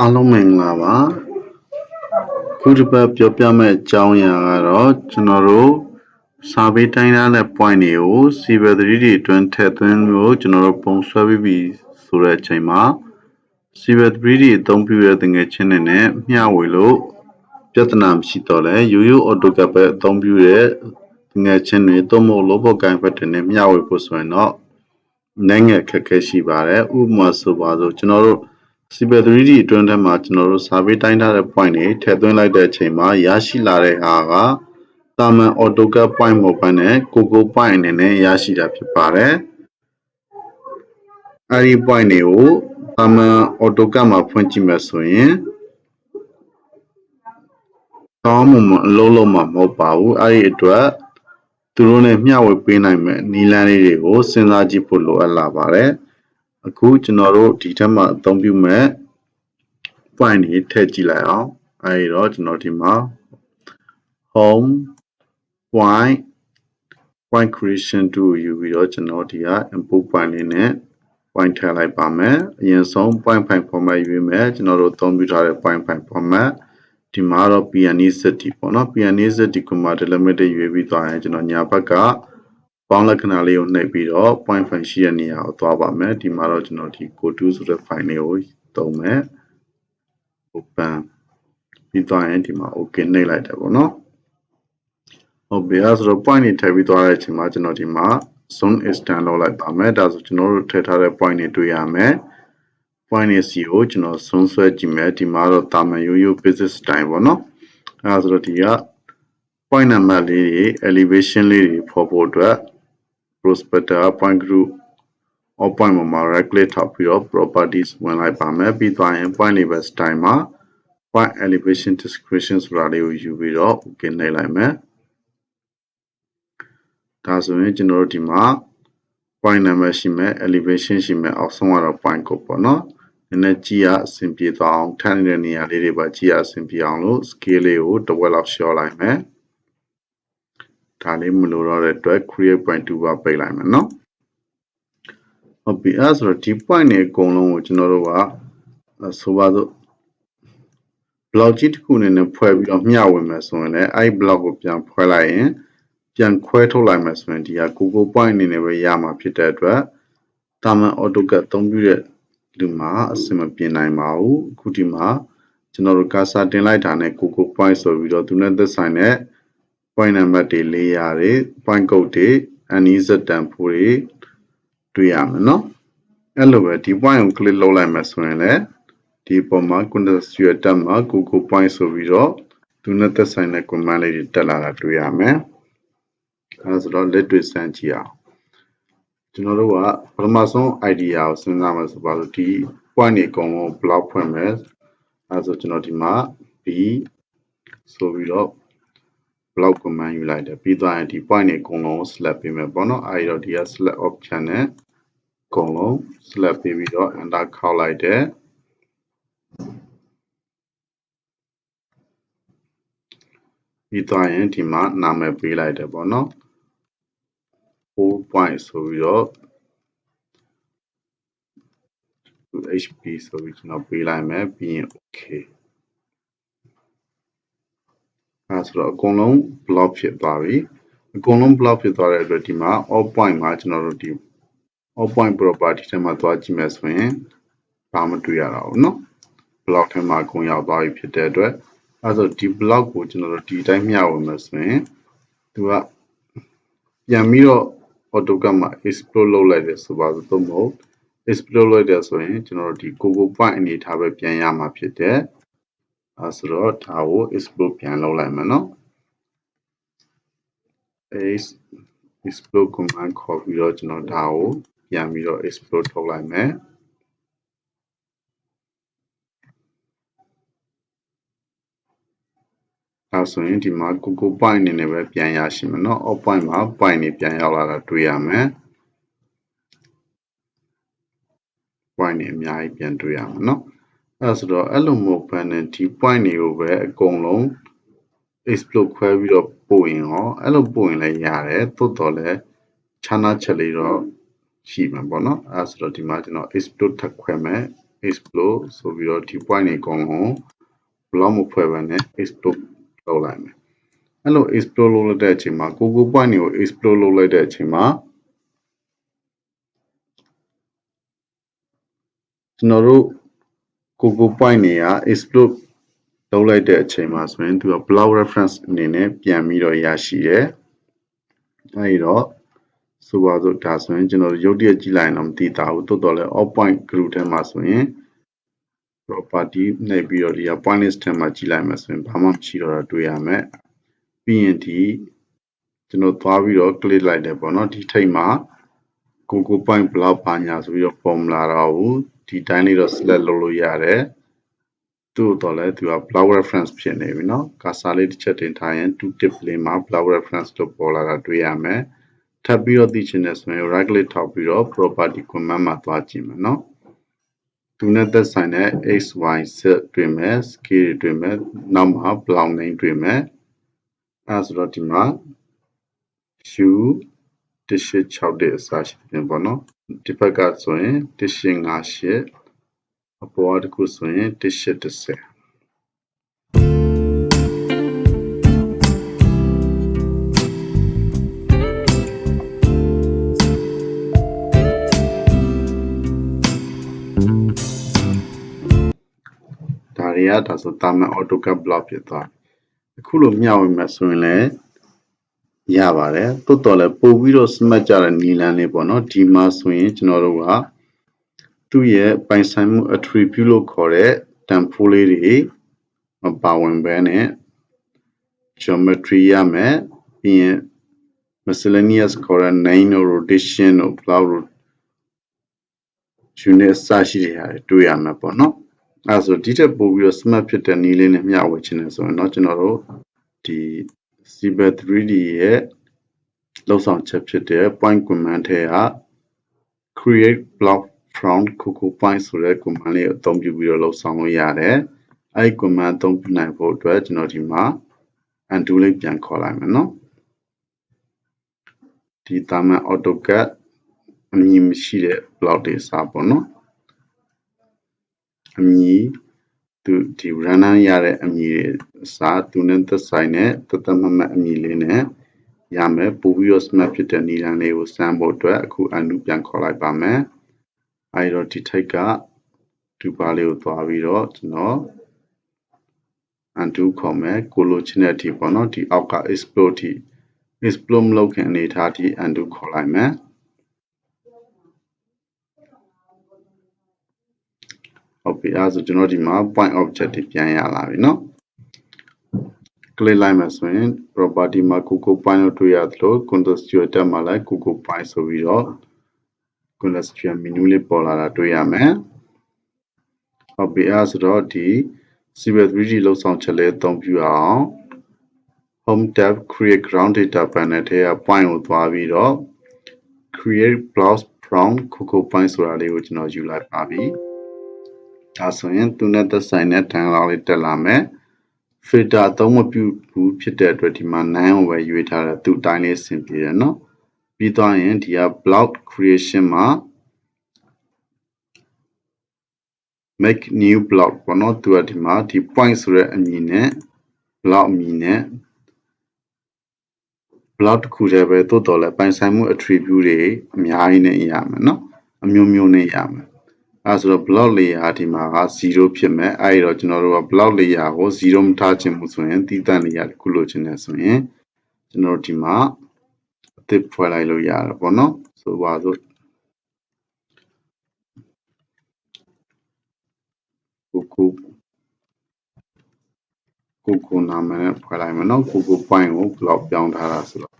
အားလုံးမင်္ဂလာပါခုတစ်ပတ်ပြောပြမယ့်အကြောင်းအရာကတော့ကျွန်တော်တို့ survey တိုင်းထားတဲ့ point တွေကို civil 3D အတွင်းထည့်သွင်းလို့ကျွန်တော်တို့ပုံဆွဲပြီးပြီဆိုတဲ့အချိန်မှာ civil 3D အသုံးပြုတဲ့တကယ်ချင်းတွေနဲ့မျှဝေလို့ပြဿနာမရှိတော့လဲရိုးရိုး AutoCAD ပဲအသုံးပြုတဲ့တကယ်ချင်းတွေသို့မဟုတ် robot ကိုင်ဖက်တွေနဲ့မျှဝေဖို့ဆိုရင်တော့အနည်းငယ်အခက်အခဲရှိပါတယ်ဥပမာဆိုပါစို့ကျွန်တော်တို့Civil 3D အတွင်းထဲမှာကျွန်တော်တို့ survey တိုင်းထားတဲ့ point တွေထည့်သွင်းလိုက်တဲ့အချိန်မှာရရှိလာတဲ့ဟာကသာမန် AutoCAD point မဟုတ်ဘဲနဲ့ Coco point အနေနဲ့ရရှိတာဖြစ်ပါတယ်အဲဒီ point တွေကိုသာမန် AutoCAD မှာဖွင့်ကြည့်မယ်ဆိုရင်ကောင်းကောင်းမွန်မွန်အလုပ်လုပ်မှာမဟုတ်ပါဘူးအဲဒီအတွက်သူတို့နဲ့မျှဝေပေးနိုင်မယ့်နည်းလမ်းလေးတွေကိုစဉ်းစားကြည့်ဖို့လိုအပ်လာပါတယ်အခုကျွန်တော်တို့ဒီထက်မှာအသုံးပြုမဲ့ point တွေထည့်ကြည့်လိုက်အောင်အဲဒီတော့ကျွန်တော်ဒီမှာ home point creation tool ကိုယူပြီးတော့ကျွန်တော်ဒီက import point လေးနဲ့ point ထည့်လိုက်ပါမယ်အရင်ဆုံး point file format ရွေးမယ်ကျွန်တော်တို့အသုံးပြုထားတဲ့ point file format ဒီမှာတော့ PNEZD ပေါ့နော် PNEZD comma delimited ရွေးပြီးသွားရင်ကျွန်တော်ညာဘက်ကပေါင်းလက္ခဏာလေးကိုနှိပ်ပြီးတော့ point file ရှိတဲ့နေရာကိုသွားပါမယ်ဒီမှာတော့ကျွန်တော်ဒီ go2 ဆိုတဲ့ file လေးကိုသုံးမယ် open ပြီးသွားရင်ဒီမှာ OK နှိပ်လိုက်တယ်ပေါ့နော်ဟုတ်ပြီအဲဒါဆိုတော့ point တွေထည့်ပြီးသွားတဲ့အချိန်မှာကျွန်တော်ဒီမှာ zoom extend လုပ်လိုက်ပါမယ်ဒါဆိုကျွန်တော်တို့ထည့်ထားတဲ့ point တွေတွေ့ရမယ် point တွေစီကိုကျွန်တော် zoom ဆွဲကြည့်မယ်ဒီမှာတော့တာမန်ရိုးရိုး basic style ပေါ့နော်အဲဒါဆိုတော့ဒီက point နံပါတ်လေးတွေ elevation လေးတွေဖော်ဖို့အတွက် prospector point group all point ပေါ်မှာ right click ထောက်ပြီးတော့ properties ဝင်လိုက်ပါမယ်ပြီးသွားရင် point label style မှာ point elevation description ဆိုတာလေးကိုယူပြီးတော့ OK နှိပ်လိုက်မယ်ဒါဆိုရင်ကျွန်တော်တို့ဒီမှာ point နံပါတ်ရှိမယ် elevation ရှိမယ်အောက်ဆုံးကတော့ point code ပေါ့နော်နည်းနည်းကြည့်ရအဆင်ပြေသွားအောင်ထပ်နေတဲ့နေရာလေးတွေပါကြည့်ရအဆင်ပြေအောင်လို့ scale လေးကိုတစ်ဝက်လောက်လျှော့လိုက်မယ်ဒါလေးမလိုတော့တဲ့အတွက် create point toolbar ပိတ်လိုက်မယ်နော်ဟုတ်ပြီအဲဒါဆိုတော့ဒီ point တွေအကုန်လုံးကိုကျွန်တော်တို့ကဆိုပါစို့ block ကြီးတစ်ခုအနေနဲ့ဖွဲ့ပြီးတော့မျှဝေမယ်ဆိုရင်လည်းအဲဒီ block ကိုပြန်ဖွဲ့လိုက်ရင်ပြန်ခွဲထုတ်လိုက်မယ်ဆိုရင်ဒီဟာ Google point အနေနဲ့ပဲရမှာဖြစ်တဲ့အတွက်သာမန် AutoCAD အသုံးပြုတဲ့လူမှာအဆင်မပြေနိုင်ပါဘူးအခုဒီမှာကျွန်တော်တို့ cursor တင်လိုက်တာနဲ့ Google point ဆိုပြီးတော့သူနဲ့သက်ဆိုင်တဲ့ point နံပါတ်တွေ layer တွေ point code တွေ NEZ တန်ဖိုးတွေတွေ့ရမယ်နော်အဲ့လိုပဲဒီ point ကို click လုပ်လိုက်မယ်ဆိုရင်လည်းဒီအပေါ်မှာ contextual tab မှာ Google point ဆိုပြီးတော့သူနဲ့သက်ဆိုင်တဲ့ command လေးတွေတက်လာတာတွေ့ရမယ်အဲဒါဆိုတော့လက်တွေ့စမ်းကြည့်အောင်ကျွန်တော်တို့ကပထမဆုံး idea ကိုစဉ်းစားမယ်ဆိုပါစို့ဒီ point တွေအကုန်လုံး block ဖွင့်မယ်အဲဒါဆိုကျွန်တော်ဒီမှာ B ဆိုပြီးတော့ block command ယူလိုက်တယ်ပြီးသွားရင်ဒီ point တွေအကုန်လုံးကို select ပေးမယ်ပေါ့နော်အဲဒီတော့ဒီက select option နဲ့အကုန်လုံး select ပေးပြီးတော့ enter ခေါက်လိုက်တယ်ပြီးသွားရင်ဒီမှာနာမည်ပေးလိုက်တယ်ပေါ့နော် 4 point ဆိုပြီးတော့ HP ဆိုပြီးကျွန်တော်ပေးလိုက်မယ်ပြီးရင် OK အဲဒါဆိုတော့အကုန်လုံး block ဖြစ်သွားပြီအကုန်လုံး block ဖြစ်သွားတဲ့အတွက်ဒီမှာ all point မှာကျွန်တော်တို့ဒီ all point property ထဲမှာသွားကြည့်မယ်ဆိုရင်ဘာမှမတွေ့ရတော့ဘူးเนาะ block ထဲမှာအကုန်ရောက်သွားပြီဖြစ်တဲ့အတွက်အဲဒါဆိုဒီ block ကိုကျွန်တော်တို့ဒီအတိုင်းမျှဝေမယ်ဆိုရင်သူကပြန်ပြီးတော့ AutoCAD မှာ explode လုပ်လိုက်တယ်ဆိုပါစို့သို့မဟုတ် explode လုပ်တယ်ဆိုရင်ကျွန်တော်တို့ဒီ Google point အနေအထားပဲပြန်ရမှာဖြစ်တယ်အဲဒါဆိုတော့ဒါကို explode ပြန်လုပ်လိုက်မယ်เนาะ explode command ခေါ်ပြီးတော့ကျွန်တော်ဒါကိုပြန်ပြီးတော့ explode ထုတ်လိုက်မယ်ဒါဆိုရင်ဒီမှာ Google point အနေနဲ့ပဲပြန်ရရှိမယ်เนาะ all point မှာ point တွေပြန်ရောက်လာတာတွေ့ရမယ် point တွေအများကြီးပြန်တွေ့ရမယ်เนาะအဲဒါဆိုတော့အဲ့လိုမဟုတ်ဘဲနဲ့ဒီ point တွေကိုပဲအကုန်လုံး explode ခွဲပြီးတော့ပို့ရင်ရောအဲ့လိုပို့ရင်လည်းရတယ်သို့တော်လည်းခြားနားချက်လေးတော့ရှိမှာပေါ့နော်အဲ့ဒါဆိုတော့ဒီမှာကျွန်တော် explode ထပ်ခွဲမယ် explore ဆိုပြီးတော့ဒီ point တွေအကုန်လုံး block မဖွဲ့ဘဲနဲ့ explore လုပ်လိုက်မယ်အဲ့လို explore လုပ်လိုက်တဲ့အချိန်မှာကို point တွေကို explore လုပ်လိုက်တဲ့အချိန်မှာကျွန်တော်တို့ကို point တွေက explore လုပ်လိုက်တဲ့အချိန်မှာဆိုရင်သူက block reference အနေနဲ့ပြန်ပြီးတော့ရရှိတယ်အဲဒီတော့ဆိုပါစို့ဒါဆိုရင်ကျွန်တော်ရုပ်တရက်ကြည့်လိုက်ရင်တော့မသိတာဘူးတိုးတော်လဲ all point group ထဲမှာဆိုရင် property နှိပ်ပြီးတော့ဒီက point list ထဲမှာကြည့်လိုက်မယ်ဆိုရင်ဘာမှမရှိတော့တာတွေ့ရမယ်ပြီးရင်ဒီကျွန်တော်သွားပြီးတော့ click လိုက်တယ်ပေါ့နော်ဒီထိပ်မှာကို point block ပါညာဆိုပြီးတော့ formula တော့ဘူးဒီတိုင်းလေးတော့ select လုပ်လို့ရတယ်တိုးတော်လဲသူက block reference ဖြစ်နေပြီเนาะ cursor လေးတစ်ချက်တင်ထားရင် to tip လေးမှာ block reference လို့ပေါ်လာတာတွေ့ရမယ်ထပ်ပြီးတော့သိချင်တယ်ဆိုရင် right click ထောက်ပြီးတော့ property command မှာသွားကြည့်မယ်เนาะသူနဲ့သက်ဆိုင်တဲ့ x y z တွေ့မယ် scale တွေ့မယ်နောက်မှာ block name တွေ့မယ်အဲဆိုတော့ဒီမှာ u 1861အစရှိတယ်ပေါ့နော်ဒီဘက်ကဆိုရင်1858အပေါ်တစ်ခုဆိုရင်1810ဒါဆိုတာမန် AutoCAD block ဖြစ်သွားအခုလိုမျှဝေမယ်ဆိုရင်လည်းရပါတယ်တိုးတော်လည်းပို့ပြီးတော့ smart ကြတဲ့နီလန်းလေးပေါ့နော်ဒီမှာဆိုရင်ကျွန်တော်တို့ကသူ့ရဲ့ပိုင်ဆိုင်မှု attribute လို့ခေါ်တဲ့တန်ဖိုးလေးတွေမပါဝင်ဘဲနဲ့ geometry ရမယ်ပြီးရင် miscellaneous ခေါ်တဲ့ name တို့ rotation တို့ block တို့ unit စရှိတဲ့ဟာတွေတွေ့ရမှာပေါ့နော်အဲဆိုဒီထက်ပို့ပြီးတော့ smart ဖြစ်တဲ့နည်းလေးနဲ့မျှဝေချင်တယ်ဆိုရင်တော့ကျွန်တော်တို့ဒီ Civil 3D ရဲ့လောက်ဆောင်ချက်ဖြစ်တဲ့ point command ထဲက create block from coco point ဆိုတဲ့ command လေးကိုအသုံးပြုပြီးတော့လောက်ဆောင်လို့ရတယ်အဲဒီ command အသုံးပြုနိုင်ဖို့အတွက်ကျွန်တော်ဒီမှာ undo လေးပြန်ခေါ်လိုက်မယ်နော်ဒီတာမန် AutoCAD အမည်မရှိတဲ့ block တွေစပေါ့နော်အမည်သူဒီ random ရတဲ့အမည်တွေအစားသူနဲ့သက်ဆိုင်တဲ့တသက်မမှတ်အမည်လေးနဲ့ရမယ်ပို့ပြီးတော့ smart ဖြစ်တဲ့နည်းလမ်းလေးကိုစမ်းဖို့အတွက်အခု undo ပြန်ခေါ်လိုက်ပါမယ်အဲဒီတော့ဒီထိပ်ကဒီပါလေးကိုသွားပြီးတော့ကျွန်တော် undo ခေါ်မယ်ကိုလိုချင်တဲ့အထိပေါ့နော်ဒီအောက်က explode ထိ explode မလုပ်ခင်အနေထားထိ undo ခေါ်လိုက်မယ်ဟုတ်ပြီအဲဆိုကျွန်တော်ဒီမှာ point object တွေပြန်ရလာပြီเนาะ click လိုက်မယ်ဆိုရင် property မှာ coco point ကိုတွေ့ရသလို contextual tab မှာလည်း coco point ဆိုပြီးတော့ contextual menu လေးပေါ်လာတာတွေ့ရမယ်ဟုတ်ပြီအဲဆိုတော့ဒီ Civil 3D လောက်ဆောင်ချက်လေးအသုံးပြုအောင် home tab create ground data panel ထဲက point ကိုသွားပြီးတော့ create blocks from coco point ဆိုတာလေးကိုကျွန်တော်ယူလိုက်ပါပြီဒါဆိုရင်သူနဲ့သက်ဆိုင်တဲ့ dialog လေးတက်လာမယ် filter အသုံးမပြုဘူးဖြစ်တဲ့အတွက်ဒီမှာ none ကိုပဲရွေးထားတယ်သူ့အတိုင်းလေးဆင်ပြေတယ်เนาะပြီးသွားရင်ဒီက block creation မှာ make new block ပေါ့နော်သူကဒီမှာဒီ point ဆိုတဲ့အမည်နဲ့ block အမည်နဲ့ block တစ်ခုတည်းပဲတိုးတော်လဲပိုင်ဆိုင်မှု attribute တွေအများကြီးနဲ့ရမယ်เนาะအမျိုးမျိုးနဲ့ရမယ်အဲဆိုတော့ block layer ဒီမှာက0ဖြစ်မယ်အဲဒီတော့ကျွန်တော်တို့က block layer ကို0မထားချင်ဘူးဆိုရင်တည်တံ့ layer တစ်ခုလိုချင်တယ်ဆိုရင်ကျွန်တော်ဒီမှာအသစ်ဖွဲ့လိုက်လို့ရတယ်ပေါ့နော်ဆိုပါစို့ကိုနာမည်နဲ့ဖွဲ့လိုက်မယ်နော်ကို point ကို block ပြောင်းထားတာဆိုတော့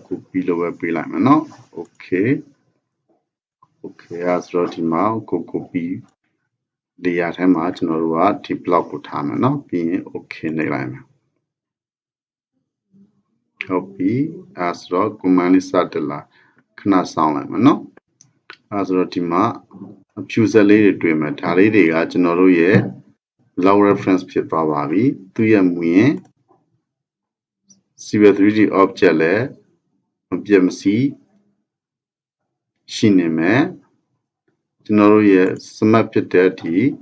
ကိုပြီးလို့ပဲပေးလိုက်မယ်နော် okay အဲဆိုတော့ဒီမှာကိုပြီး layer ထဲမှာကျွန်တော်တို့ကဒီ block ကိုထားမယ်နော်ပြီးရင် okay နှိပ်လိုက်မယ်ဟုတ်ပြီအဲဆိုတော့ command လေးစတက်လာခဏစောင့်လိုက်မယ်နော်အဲဆိုတော့ဒီမှာအဖြူစက်လေးတွေတွေ့မယ်ဒါလေးတွေကကျွန်တော်တို့ရဲ့ block reference ဖြစ်သွားပါပြီသူ့ရဲ့မူရင်း Civil 3D object လည်း BMC Shineme General Smart Petty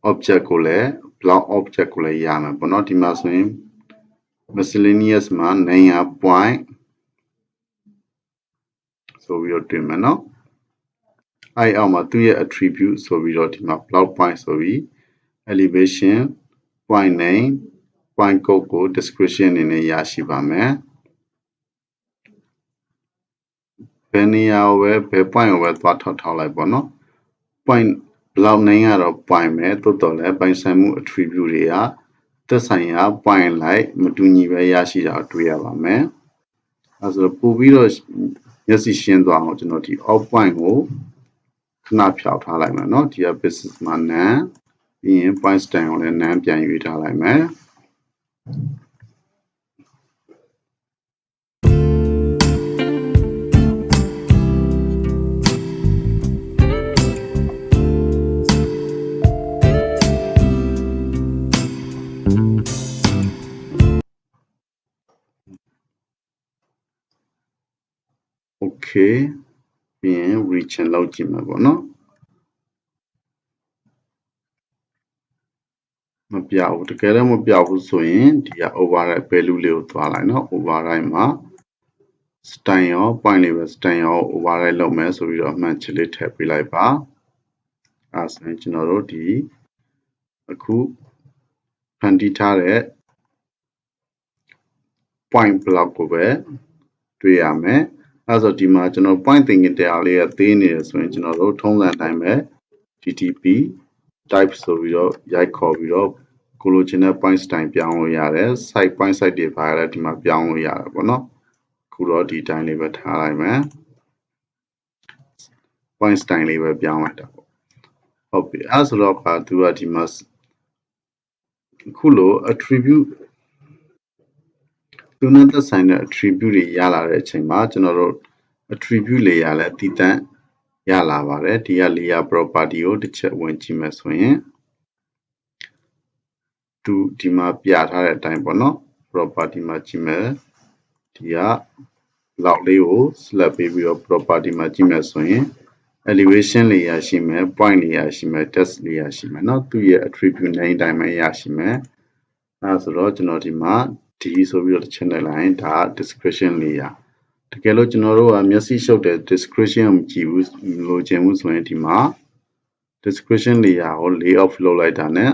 Object Cole, Block Object Cole Yama, but not in miscellaneous man, name point. So we are doing now. I am a 2 year attribute, so we are doing plot point, so we elevation, point name, point code, description in a yashiba man. Penny hour, per point over what like bono. Point block name out of point me, total by some attribute here. The sign up point like Matuni Yashi out to have man. As a Puvido Yassishan to our genoti, all point ho. Not ဖြောက်ထားလိုက်မယ်เนาะဒီက businessman နဲ့ပြီးရင် point stand ကိုလည်း nan ပြန်ရွေးထားလိုက်မယ် okay ပြီးရင် region လောက်ကြည့်မှာပေါ့เนาะမပြဘူးတကယ်တော့မပြဘူးဆိုရင်ဒီက override value လေးကိုသွားလိုက်เนาะ override မှာ style ရော point လေးပဲ style ရော override လုပ်မယ်ဆိုပြီးတော့အမှန်ချစ်လေးထည့်ပေးလိုက်ပါအဲဆိုရင်ကျွန်တော်တို့ဒီအခုဖန်တီးထားတဲ့ point block ကိုပဲတွေ့ရမယ်အဲဆိုဒီမှာကျွန်တော် point thinking တရားလေးကသေးနေတယ်ဆိုရင်ကျွန်တော်တို့ထုံးစံတိုင်းပဲ TTP type ဆိုပြီးတော့ရိုက်ခေါ်ပြီးတော့ကိုလိုချင်တဲ့ point style ပြောင်းလို့ရတယ် site point site တွေပါရတယ်ဒီမှာပြောင်းလို့ရတယ်ပေါ့နော်ခုတော့ဒီတိုင်းလေးပဲထားလိုက်မယ် point style လေးပဲပြောင်းလိုက်တာပေါ့ဟုတ်ပြီအဲဆိုတော့သူကဒီမှာခုလို attribute သူနဲ့သက်ဆိုင်တဲ့ attribute တွေရလာတဲ့အချိန်မှာကျွန်တော်တို့ attribute layer လည်းတည်တံ့ရလာပါတယ်ဒီက layer property ကိုတစ်ချက်ဝင်ကြည့်မယ်ဆိုရင်သူဒီမှာပြထားတဲ့အတိုင်းပေါ့နော် property မှာကြည့်မယ်ဒီက လောက်လေးကို select ပေးပြီးတော့ property မှာကြည့်မယ်ဆိုရင် elevation layer ရှိမယ် point layer ရှိမယ် text layer ရှိမယ်เนาะသူရဲ့ attribute name တိုင်းပဲရရှိမယ်အဲဆိုတော့ကျွန်တော်ဒီမှာ D ဆိုပြီးတော့တစ်ချက်နဲ့လိုက်ရင်ဒါ description layer တကယ်လို့ကျွန်တော်တို့ကမျက်စိရှုပ်တဲ့ description ကိုမကြည့်ဘူးလိုချင်ဘူးဆိုရင်ဒီမှာ description layer ကို lay off လုပ်လိုက်တာ ਨੇ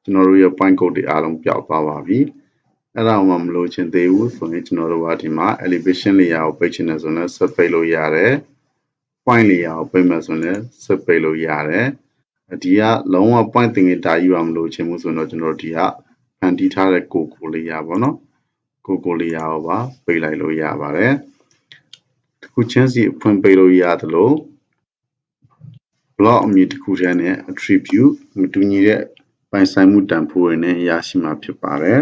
ကျွန်တော်တို့ရဲ့ point code တွေအားလုံးပျောက်သွားပါပြီအဲ့ဒါမှမလို့ချင်သေးဘူးဆိုရင်ကျွန်တော်တို့ကဒီမှာ elevation layer ကိုပိတ်ချင်တယ်ဆိုရင်ဆက်ပိတ်လို့ရတယ် point layer ကိုပိတ်မယ်ဆိုရင်ဆက်ပိတ်လို့ရတယ်ဒီကလုံးဝ point သင်္ကေတကြီးပါမလို့ချင်ဘူးဆိုရင်တော့ကျွန်တော်တို့ဒီကဖန်တီးထားတဲ့ကို layer ပေါ့နော်ကို layer ကိုပါပိတ်လိုက်လို့ရပါတယ်တစ်ခုချင်းစီအဖွင့်ပိတ်လို့ရတယ်လို့ block အမည်တစ်ခုတည်းနဲ့ attribute မတူညီတဲ့ပိုင်ဆိုင်မှုတန်ဖိုးတွေနဲ့ရရှိမှာဖြစ်ပါတယ်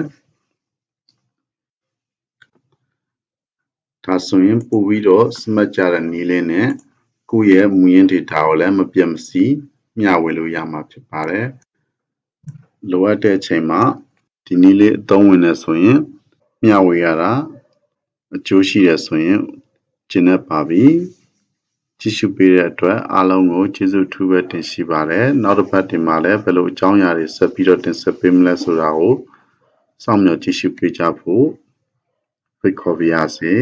ဒါဆိုရင်ပို့ပြီးတော့ smart ကြတဲ့နည်းလေးနဲ့ကိုယ့်ရဲ့မူရင်း data ကိုလည်းမပြတ်မစီမျှဝေလို့ရမှာဖြစ်ပါတယ်လိုအပ်တဲ့အချိန်မှာဒီနည်းလေးအသုံးဝင်နေဆိုရင်မျှဝေရတာအကျိုးရှိတယ်ဆိုရင်ကျင့်တတ်ပါပြီကြည့်ရှုပေးတဲ့အတွက်အားလုံးကိုကျေးဇူးထူးပဲတင်ရှိပါတယ်နောက်တစ်ပတ်တင်မှာလည်းဘယ်လိုအကြောင်းအရာတွေဆက်ပြီးတော့တင်ဆက်ပေးမလဲဆိုတာကိုစောင့်မျှော်ကြည့်ရှုပေးကြဖို့ဖိတ်ခေါ်ပါရစေ